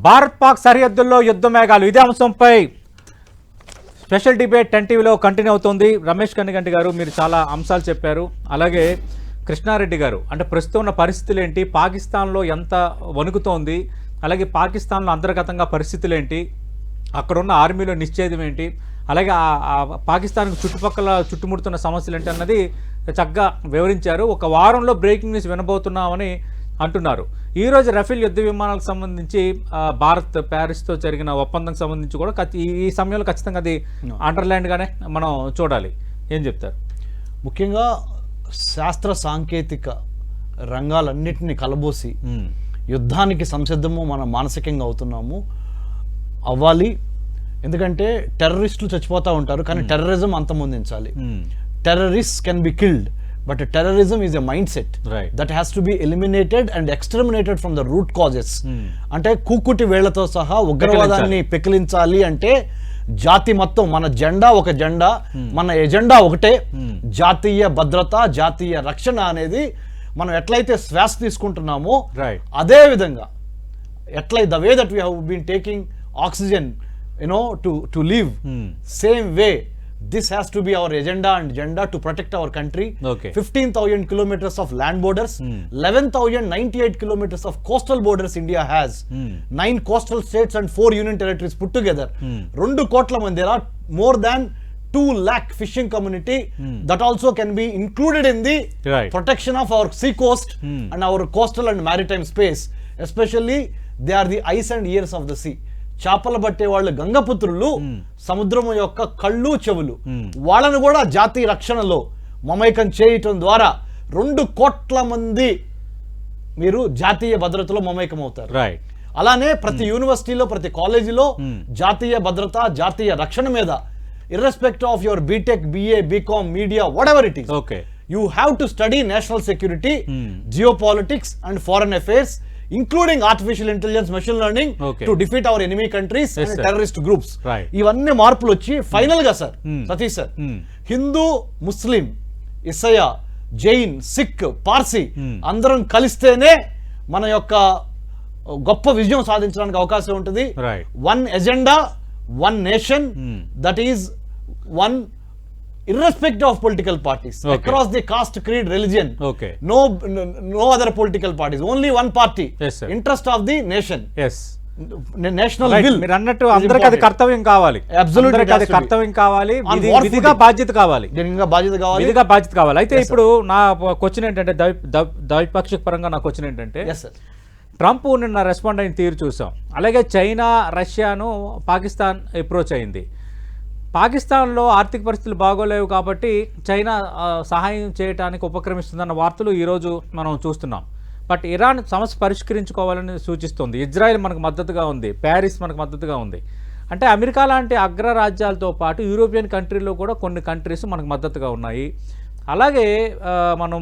భారత్ పాక్ సరిహద్దుల్లో యుద్ధ మేఘాలు, ఇదే అంశంపై స్పెషల్ డిబేట్ 10 టీవీలో కంటిన్యూ అవుతుంది. రమేష్ కండిగంటి గారు మీరు చాలా అంశాలు చెప్పారు. అలాగే కృష్ణారెడ్డి గారు, అంటే ప్రస్తుతం ఉన్న పరిస్థితులు ఏంటి, పాకిస్తాన్లో ఎంత వణుకుతోంది, అలాగే పాకిస్తాన్లో అంతర్గతంగా పరిస్థితులు ఏంటి, అక్కడున్న ఆర్మీలో నిశ్చేదం ఏంటి, అలాగే పాకిస్తాన్కు చుట్టుపక్కల చుట్టుముడుతున్న సమస్యలు ఏంటి అన్నది చక్కగా వివరించారు. ఒక వారంలో బ్రేకింగ్ న్యూస్ వినబోతున్నామని అంటున్నారు. ఈరోజు రఫేల్ యుద్ధ విమానాలకు సంబంధించి భారత్ ప్యారిస్తో జరిగిన ఒప్పందం సంబంధించి కూడా ఈ సమయంలో ఖచ్చితంగా అది అండర్లైన్గానే మనం చూడాలి. ఏం చెప్తారు? ముఖ్యంగా శాస్త్ర సాంకేతిక రంగాలన్నింటినీ కలబోసి యుద్ధానికి సంసిద్ధము మనం మానసికంగా అవ్వాలి. ఎందుకంటే టెర్రరిస్టులు చచ్చిపోతూ ఉంటారు, కానీ టెర్రరిజం అంతమొందించాలి. Terrorist can be killed, but terrorism is a mindset that has to be eliminated and exterminated from the root causes. అంటే కూకుటి వేళ్లతో సహా ఉగ్రవాదాన్ని పెకిలించాలి అంటే జాతి మొత్తం, మన జెండా ఒక జెండా, మన ఎజెండా ఒకటే, జాతీయ భద్రత, జాతీయ రక్షణ అనేది మనం ఎట్లయితే శ్వాస తీసుకుంటున్నామో అదే విధంగా the way that we have been taking oxygen to live, same way this has to be our agenda to protect our country. 15,000 kilometers of land borders, 11,098 kilometers of coastal borders India has, 9 coastal states and 4 union territories put together. 2 కోట్ల మంది, there are more than 2 lakh fishing community that also can be included in the protection of our sea coast and our coastal and maritime space. Especially they are the eyes and ears of the sea. చేపలు పట్టే వాళ్ళు గంగపుత్రులు, సముద్రం యొక్క కళ్ళు చెవులు, వాళ్ళను కూడా జాతీయ రక్షణలో మమైకం చేయటం ద్వారా 2 కోట్ల మంది మీరు జాతీయ భద్రతలో మమైకం అవుతారు. అలానే ప్రతి యూనివర్సిటీలో, ప్రతి కాలేజీలో జాతీయ భద్రత, జాతీయ రక్షణ మీద, irrespective of your BTech, BA, BCom, media, whatever it is, you have to study national security, geopolitics and foreign affairs, including artificial intelligence, machine learning, to defeat our enemy countries and terrorist groups. ఇవన్నీ మార్పులు వచ్చి final గా sir Satish sir, Hindu, ముస్లిం, ఇసయ, Jain, sick, Parsi అందరం కలిస్తేనే మన యొక్క గొప్ప విజయం సాధించడానికి అవకాశం ఉంటుంది. One agenda, one nation, that is one irrespective of political parties, across the caste, creed, religion, no other political parties, only one party, interest of the nation. National Right. Will మీరు అన్నట్టు అందరికి అది కర్తవ్యం కావాలి, Absolutely అందరికీ అది it has to be. కర్తవ్యం కావాలి, On war విధిగా footing. బాధ్యత కావాలి, దీనికి బాధ్యత కావాలి. విధిగా బాధ్యత కావాలి. అయితే ఇప్పుడు నా క్వశ్చన్ ఏంటంటే ద్వైపాక్షిక పరంగా నా క్వశ్చన్ ఏంటంటే ఎస్ సార్. ట్రంప్ నిన్న రెస్పాండ్ అయిన తీరు చూసాం, అలాగే చైనా రష్యాను పాకిస్తాన్ అప్రోచ్ అయింది. పాకిస్తాన్లో ఆర్థిక పరిస్థితులు బాగోలేవు కాబట్టి చైనా సహాయం చేయడానికి ఉపక్రమిస్తుందన్న వార్తలు ఈరోజు మనం చూస్తున్నాం. బట్ ఇరాన్ సమస్య పరిష్కరించుకోవాలని సూచిస్తుంది, ఇజ్రాయెల్ మనకు మద్దతుగా ఉంది, ప్యారిస్ మనకు మద్దతుగా ఉంది. అంటే అమెరికా లాంటి అగ్రరాజ్యాలతో పాటు యూరోపియన్ కంట్రీలో కూడా కొన్ని కంట్రీస్ మనకు మద్దతుగా ఉన్నాయి. అలాగే మనం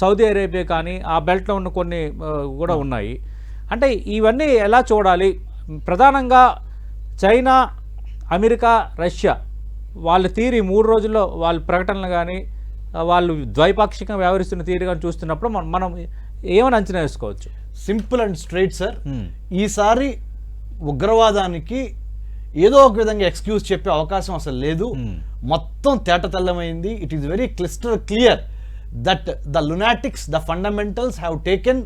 సౌదీ అరేబియా కానీ ఆ బెల్ట్లో ఉన్న కొన్ని కూడా ఉన్నాయి. అంటే ఇవన్నీ ఎలా చూడాలి? ప్రధానంగా చైనా, అమెరికా, రష్యా వాళ్ళ తీరు ఈ 3 రోజుల్లో వాళ్ళ ప్రకటనలు కానీ వాళ్ళు ద్వైపాక్షికంగా వ్యవహరిస్తున్న తీరు కానీ చూస్తున్నప్పుడు మనం ఏమని అంచనా వేసుకోవచ్చు? Simple and straight sir. ఈసారి ఉగ్రవాదానికి ఏదో ఒక విధంగా ఎక్స్క్యూజ్ చెప్పే అవకాశం అసలు లేదు. మొత్తం తేటతెల్లమైంది. It is very clear that the lunatics, the fundamentals have taken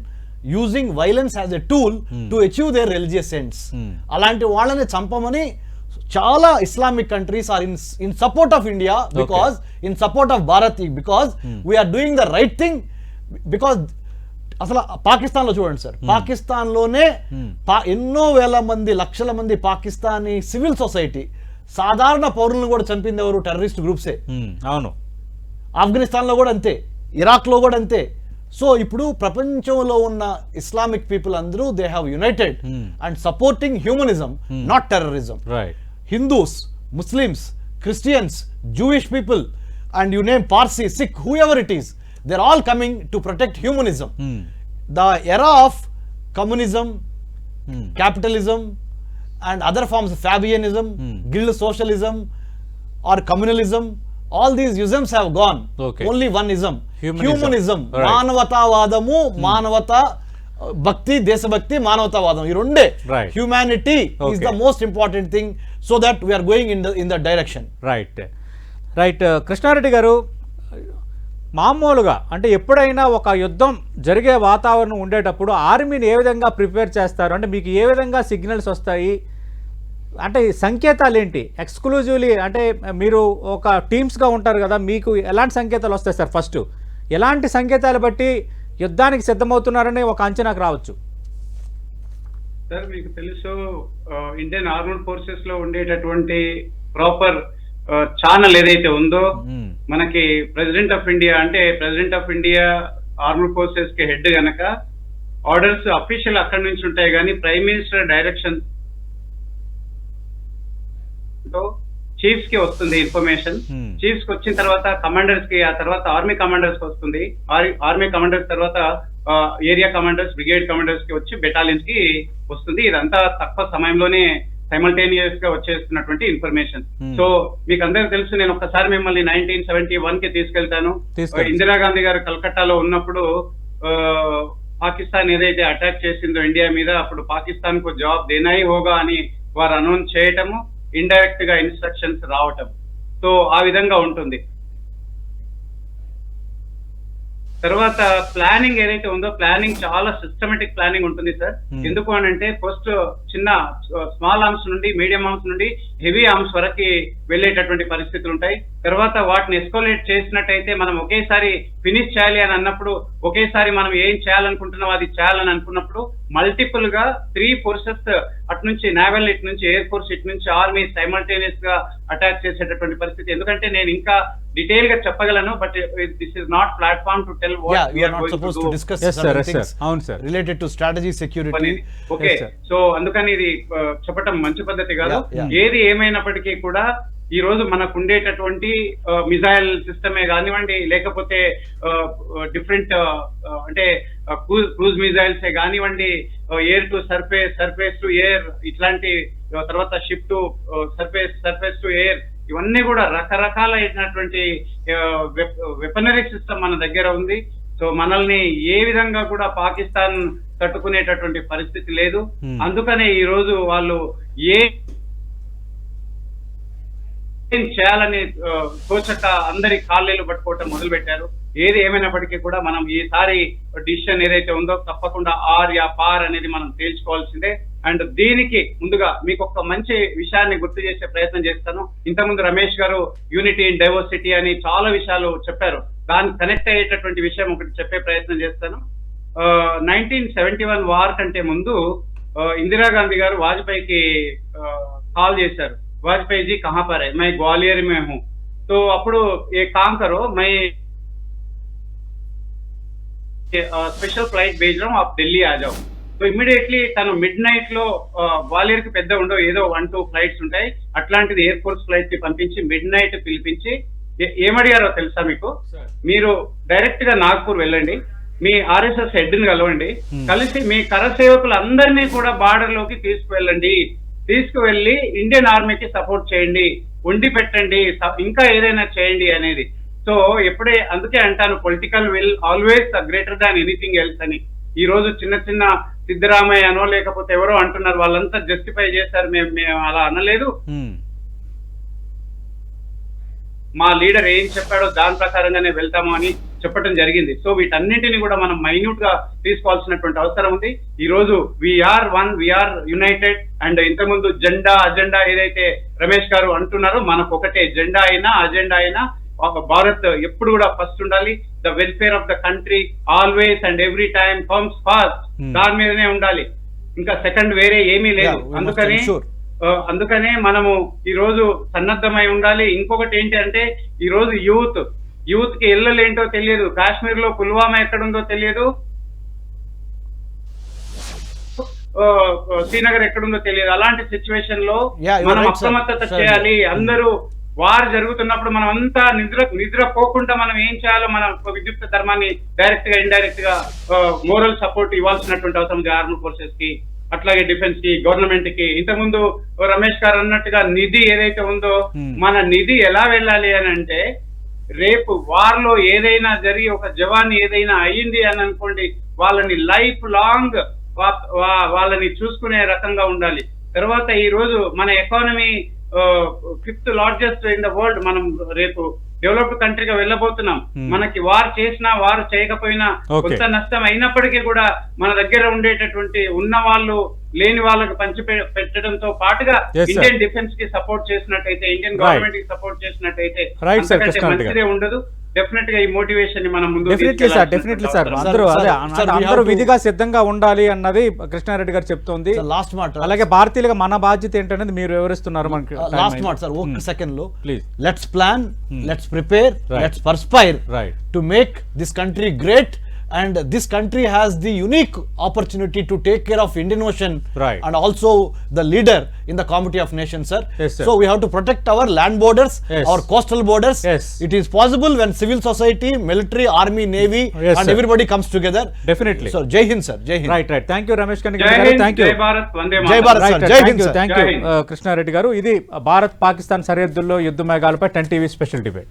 using violence as a tool to achieve their religious ends. అలాంటి వాళ్ళని చంపమని చాలా Islamic countries are in support of India, because in support of Bharat, because we are doing the right thing. Because అసలు పాకిస్తాన్ లో చూడండి sir, Pakistan లోనే ఎన్నో వేల మంది, లక్షల మంది పాకిస్తానీ సివిల్ సొసైటీ, సాధారణ పౌరులను కూడా చంపింది ఎవరు? టెర్రరిస్ట్ గ్రూప్సే. అవును. ఆఫ్ఘనిస్తాన్ లో కూడా అంతే, ఇరాక్ లో కూడా అంతే. సో ఇప్పుడు ప్రపంచంలో ఉన్న ఇస్లామిక్ పీపుల్ అందరూ they have united and supporting humanism, not terrorism. Hindus, Muslims, Christians, Jewish people, and you name Parsi, Sikh, whoever it is, they're all coming to protect humanism. The era of communism, capitalism and other forms of Fabianism, guild socialism or communalism, all these isms have gone. Only one ism, humanism. మానవతావాదము, మానవత భక్తి, దేశభక్తి, మానవతావాదం, ఈ రెండే. Humanity is the most important thing, so that we are going in the direction. Right. Krishna Reddy గారు, మామూలుగా అంటే ఎప్పుడైనా ఒక యుద్ధం జరిగే వాతావరణం ఉండేటప్పుడు ఆర్మీని ఏ విధంగా ప్రిపేర్ చేస్తారు? అంటే మీకు ఏ విధంగా సిగ్నల్స్ వస్తాయి? అంటే సంకేతాలు ఏంటి? ఎక్స్క్లూజివ్లీ అంటే మీరు ఒక టీమ్స్గా ఉంటారు కదా, మీకు ఎలాంటి సంకేతాలు వస్తాయి సార్? ఫస్ట్ ఎలాంటి సంకేతాలు బట్టి యుద్ధానికి సిద్ధమవుతున్నారని ఒక అంచనాకు రావచ్చు? సార్ మీకు తెలుసు, ఇండియన్ ఆర్మడ్ ఫోర్సెస్ లో ఉండేటటువంటి ప్రాపర్ ఛానల్ ఏదైతే ఉందో, మనకి ప్రెసిడెంట్ ఆఫ్ ఇండియా అంటే president of India armed forces కి హెడ్ గనక ఆర్డర్స్ అఫీషియల్ అక్కడి నుంచి ఉంటాయి, కానీ ప్రైమ్ మినిస్టర్ డైరెక్షన్ తో చీఫ్స్ కి వస్తుంది ఇన్ఫర్మేషన్. చీఫ్స్ కి వచ్చిన తర్వాత కమాండర్స్ కి, ఆ తర్వాత ఆర్మీ కమాండర్స్ కి వస్తుంది. ఆర్మీ కమాండర్స్ తర్వాత ఏరియా కమాండర్స్, బ్రిగేడ్ కమాండర్స్ కి వచ్చి బెటాలియన్స్ కి వస్తుంది. ఇదంతా తక్కువ సమయంలోనే సైమల్టేనియస్ గా వచ్చేస్తున్నటువంటి ఇన్ఫర్మేషన్. సో మీకు అందరికీ తెలుసు, నేను ఒక్కసారి మిమ్మల్ని 1971 కి తీసుకెళ్తాను. ఇందిరాగాంధీ గారు కలకట్టాలో ఉన్నప్పుడు పాకిస్తాన్ ఏదైతే అటాక్ చేసిందో ఇండియా మీద, అప్పుడు పాకిస్తాన్ కు జవాబ్ దేనాయి హోగా అని వారు అనౌన్స్ చేయటము, ఇండైరెక్ట్ గా ఇన్స్ట్రక్షన్స్ రావటం. సో ఆ విధంగా ఉంటుంది. తర్వాత ప్లానింగ్ ఏదైతే ఉందో, ప్లానింగ్ చాలా సిస్టమేటిక్ ప్లానింగ్ ఉంటుంది సార్. ఎందుకు అని అంటే ఫస్ట్ చిన్న స్మాల్ ఆర్మ్స్ నుండి మీడియం ఆర్మ్స్ నుండి హెవీ ఆర్మ్స్ వరకు వెళ్ళేటటువంటి పరిస్థితులు ఉంటాయి. తర్వాత వాటిని ఎస్కోలేట్ చేసినట్టయితే మనం ఒకేసారి ఫినిష్ చేయాలి అని అన్నప్పుడు, ఒకేసారి మనం ఏం చేయాలనుకుంటున్నాం అది చేయాలని అనుకున్నప్పుడు మల్టిపుల్ గా 3 ఫోర్సెస్ అటు నుంచి నేవల్, ఇటు నుంచి ఎయిర్ ఫోర్స్, ఇటు నుంచి ఆర్మీ సైమల్టేనియస్ గా అటాక్ చేసేటటువంటి పరిస్థితి. ఎందుకంటే నేను ఇంకా డీటెయిల్ గా చెప్పగలను, but this is not platform to tell what we are going to do. అవును sir, related to strategy, security. Okay, so అందుకని ఇది చెప్పటం మంచి పద్ధతి కాదు. ఏది ఏమైనప్పటికీ కూడా ఈ రోజు మనకు ఉండేటటువంటి మిజైల్ సిస్టమే కానివ్వండి, లేకపోతే డిఫరెంట్ అంటే క్రూజ్ మిజైల్సే కానివ్వండి, air to surface, surface to air, ఇట్లాంటి తర్వాత ship to surface, surface to air, ఇవన్నీ కూడా రకరకాలైనటువంటి వెపనరీ సిస్టమ్ మన దగ్గర ఉంది. సో మనల్ని ఏ విధంగా కూడా పాకిస్తాన్ తట్టుకునేటటువంటి పరిస్థితి లేదు. అందుకనే ఈ రోజు వాళ్ళు ఏం చేయాలని తోచక అందరి కాళ్ళేలు పట్టుకోవటం మొదలు పెట్టారు. ఏది ఏమైనప్పటికీ కూడా మనం ఈసారి డిసిషన్ ఏదైతే ఉందో తప్పకుండా ఆర్ యా పార్ అనేది మనం తేల్చుకోవాల్సిందే. అండ్ దీనికి ముందుగా మీకు ఒక మంచి విషయాన్ని గుర్తు చేసే ప్రయత్నం చేస్తాను. ఇంతకుముందు రమేష్ గారు యూనిటీ ఇన్ డైవర్సిటీ అని చాలా విషయాలు చెప్పారు. దానికి కనెక్ట్ అయ్యేటటువంటి విషయం ఒకటి చెప్పే ప్రయత్నం చేస్తాను. 1971 వార్ కంటే ముందు ఇందిరాగాంధీ గారు వాజ్పేయికి కాల్ చేశారు, వాజ్పేయి జీ కహా పర్ హై, మై గ్వాలియర్ మే హూ. तो అప్పుడు ఏ కామ్ కరో మై స్పెషల్ ఫ్లైట్ भेज रहा हूं, आप दिल्ली आ जाओ. సో ఇమ్మీడియట్లీ తను మిడ్ నైట్ లో గ్వాలియర్ కి పెద్ద ఉండవు, ఏదో 1-2 ఫ్లైట్స్ ఉంటాయి, అట్లాంటిది ఎయిర్ ఫోర్స్ ఫ్లైట్ కి పంపించి మిడ్ నైట్ పిలిపించి ఏమడిగారో తెలుసా మీకు? మీరు డైరెక్ట్ గా నాగ్పూర్ వెళ్ళండి, మీ ఆర్ఎస్ఎస్ హెడ్ ని కలవండి, కలిసి మీ కర సేవకులందరినీ కూడా బార్డర్ లోకి తీసుకువెళ్ళండి, తీసుకువెళ్ళి ఇండియన్ ఆర్మీకి సపోర్ట్ చేయండి, ఉండి పెట్టండి, ఇంకా ఏదైనా చేయండి అనేది. సో ఎప్పుడే అందుకే అంటాను, political will always greater than anything else అని. ఈ రోజు చిన్న చిన్న సిద్ధరామయ్యనో లేకపోతే ఎవరో అంటున్నారు, వాళ్ళంతా జస్టిఫై చేశారు, మేము అలా అనలేదు, మా లీడర్ ఏం చెప్పాడో దాని ప్రకారంగానే వెళ్తాము అని చెప్పడం జరిగింది. సో వీటన్నింటినీ కూడా మనం మైన్యూట్ గా తీసుకోవాల్సినటువంటి అవసరం ఉంది. ఈ రోజు we are one, we are united. And ఇంతకుముందు జెండా అజెండా ఏదైతే రమేష్ గారు అంటున్నారో, మనకు ఒకటే జెండా అయినా అజెండా అయినా, భారత్ ఎప్పుడు కూడా ఫస్ట్ ఉండాలి. The welfare of the country always and every time comes first, దాని మీదనే ఉండాలి, ఇంకా సెకండ్ వేరే ఏమీ లేదు. అందుకనే మనము ఈ రోజు సన్నద్ధమై ఉండాలి. ఇంకొకటి ఏంటి అంటే, ఈ రోజు యూత్ కి ఇళ్ళలేంటో తెలియదు, కాశ్మీర్ లో పుల్వామా ఎక్కడుందో తెలియదు, శ్రీనగర్ ఎక్కడుందో తెలియదు. అలాంటి సిచ్యువేషన్ లో మనం అప్రమత్తత చేయాలి. అందరూ వార్ జరుగుతున్నప్పుడు మనం అంతా నిద్రపోకుండా మనం ఏం చేయాలో, మన విద్యుత్ ధర్మాన్ని డైరెక్ట్ గా ఇండైరెక్ట్ గా మోరల్ సపోర్ట్ ఇవ్వాల్సినటువంటి అవసరం ఉంది ఆర్మీ ఫోర్సెస్ కి, అట్లాగే డిఫెన్స్ కి, గవర్నమెంట్ కి. ఇంతకుముందు రమేష్ గారు అన్నట్టుగా నిధి ఏదైతే ఉందో, మన నిధి ఎలా వెళ్ళాలి అని అంటే, రేపు వార్ లో ఏదైనా జరిగి ఒక జవాన్ ఏదైనా అయ్యింది అని అనుకోండి, వాళ్ళని లైఫ్ లాంగ్ వాళ్ళని చూసుకునే రకంగా ఉండాలి. తర్వాత ఈ రోజు మన economy 5th largest in the world. మనం రేపు డెవలప్డ్ కంట్రీగా వెళ్ళబోతున్నాం. మనకి వార్ చేసినా వారు చేయకపోయినా కొంత నష్టం అయినప్పటికీ కూడా మన దగ్గర ఉండేటటువంటి ఉన్న వాళ్ళు లేని వాళ్ళకి పంచి పెట్టడంతో పాటుగా ఇండియన్ డిఫెన్స్ కి సపోర్ట్ చేసినట్టయితే, ఇండియన్ గవర్నమెంట్ కి సపోర్ట్ చేసినట్టయితే మంచిదే ఉండదు. డెఫినెట్ గా ఈ మోటివేషన్ ని మనం ముందు డెఫినెట్లీ సార్ అందరూ విధిగా సిద్ధంగా ఉండాలి అన్నది కృష్ణారెడ్డి గారు చెప్తోంది. లాస్ట్ మాట, అలాగే భారతీయులుగా మన బాధ్యత ఏంటనేది మీరు వివరిస్తున్నారు మనకి. లాస్ట్ మాట సార్, ఒక్క సెకండ్ లో please. Let's plan, let's prepare, let's perspire to make this country great. And this country has the unique opportunity to take care of Indian Ocean, and also the leader in the Committee of Nations, sir. Yes, sir. So we have to protect our land borders, our coastal borders. It is possible when civil society, military, army, navy, and everybody comes together. Definitely. So Jai Hind, sir. Jai Hind. Right. Thank you, Ramesh Kanni garu. Thank you. Jai Bharat, Vande Mataram. Jai Bharat, sir. Jai Hind, sir. Thank you, Krishna Reddy garu. Idi Bharat Pakistan సరిహద్దుల్లో యుద్ధ మేఘాలపై 10 TV special debate.